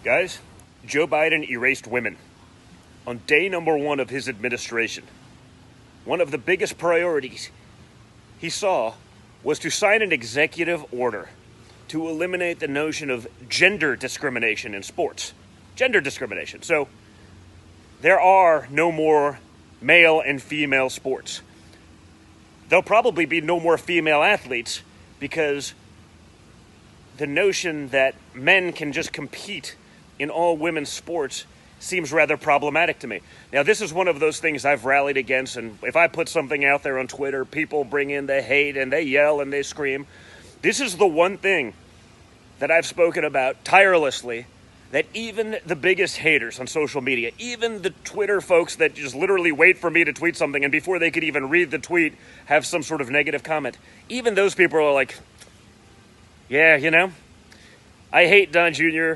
Guys, Joe Biden erased women on day number 1 of his administration. One of the biggest priorities he saw was to sign an executive order to eliminate the notion of gender discrimination in sports. Gender discrimination. So there are no more male and female sports. There'll probably be no more female athletes because the notion that men can just compete in all women's sports seems rather problematic to me. Now, this is one of those things I've rallied against, and if I put something out there on Twitter, people bring in the hate and they yell and they scream. This is the one thing that I've spoken about tirelessly, that even the biggest haters on social media, even the Twitter folks that just literally wait for me to tweet something and before they could even read the tweet have some sort of negative comment, even those people are like, yeah, I hate Don Jr.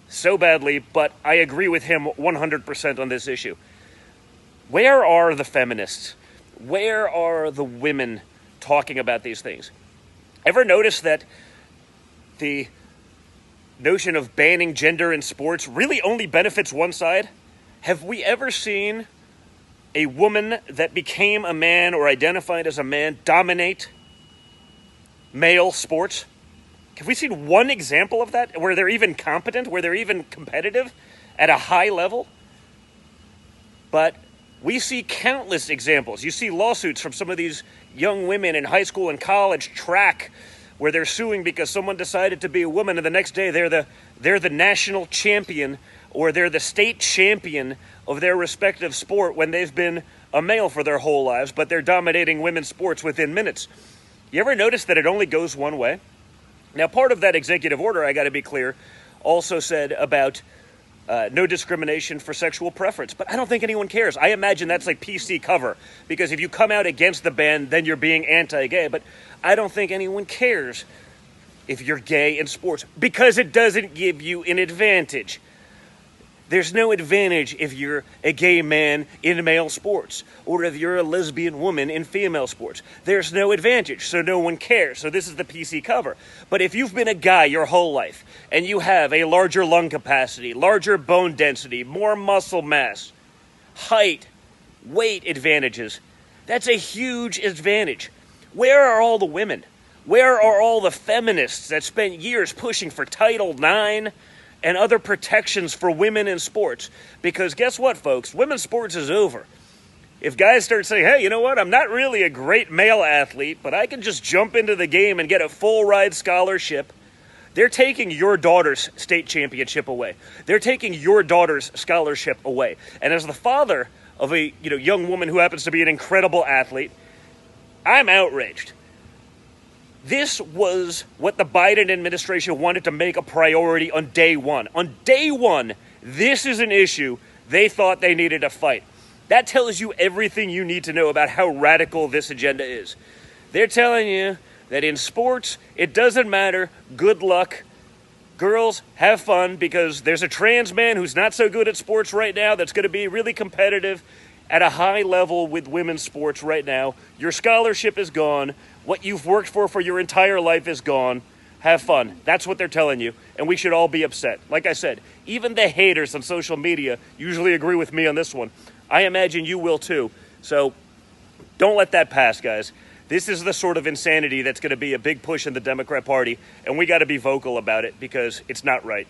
so badly, but I agree with him 100% on this issue. Where are the feminists? Where are the women talking about these things? Ever notice that the notion of banning gender in sports really only benefits one side? Have we ever seen a woman that became a man or identified as a man dominate male sports? Have we seen one example of that where they're even competent, where they're even competitive at a high level? But we see countless examples. You see lawsuits from some of these young women in high school and college track where they're suing because someone decided to be a woman and the next day they're the national champion or they're the state champion of their respective sport when they've been a male for their whole lives, but they're dominating women's sports within minutes. You ever notice that it only goes one way? Now, part of that executive order, I got to be clear, also said about no discrimination for sexual preference. But I don't think anyone cares. I imagine that's like PC cover, because if you come out against the ban, then you're being anti-gay. But I don't think anyone cares if you're gay in sports, because it doesn't give you an advantage. There's no advantage if you're a gay man in male sports or if you're a lesbian woman in female sports. There's no advantage, so no one cares. So this is the PC cover. But if you've been a guy your whole life and you have a larger lung capacity, larger bone density, more muscle mass, height, weight advantages, that's a huge advantage. Where are all the women? Where are all the feminists that spent years pushing for Title IX and other protections for women in sports? Because guess what, folks? Women's sports is over. If guys start saying, hey, you know what? I'm not really a great male athlete, but I can just jump into the game and get a full ride scholarship, they're taking your daughter's state championship away. They're taking your daughter's scholarship away. And as the father of a young woman who happens to be an incredible athlete, I'm outraged. This was what the Biden administration wanted to make a priority on day one. On day one, this is an issue they thought they needed to fight. That tells you everything you need to know about how radical this agenda is. They're telling you that in sports, it doesn't matter. Good luck. Girls, have fun, because there's a trans man who's not so good at sports right now that's going to be really competitive at a high level with women's sports right now. Your scholarship is gone. What you've worked for your entire life is gone. Have fun. That's what they're telling you, and we should all be upset. Like I said, even the haters on social media usually agree with me on this one. I imagine you will too. So don't let that pass, guys. This is the sort of insanity that's going to be a big push in the Democrat Party, and we got to be vocal about it because it's not right.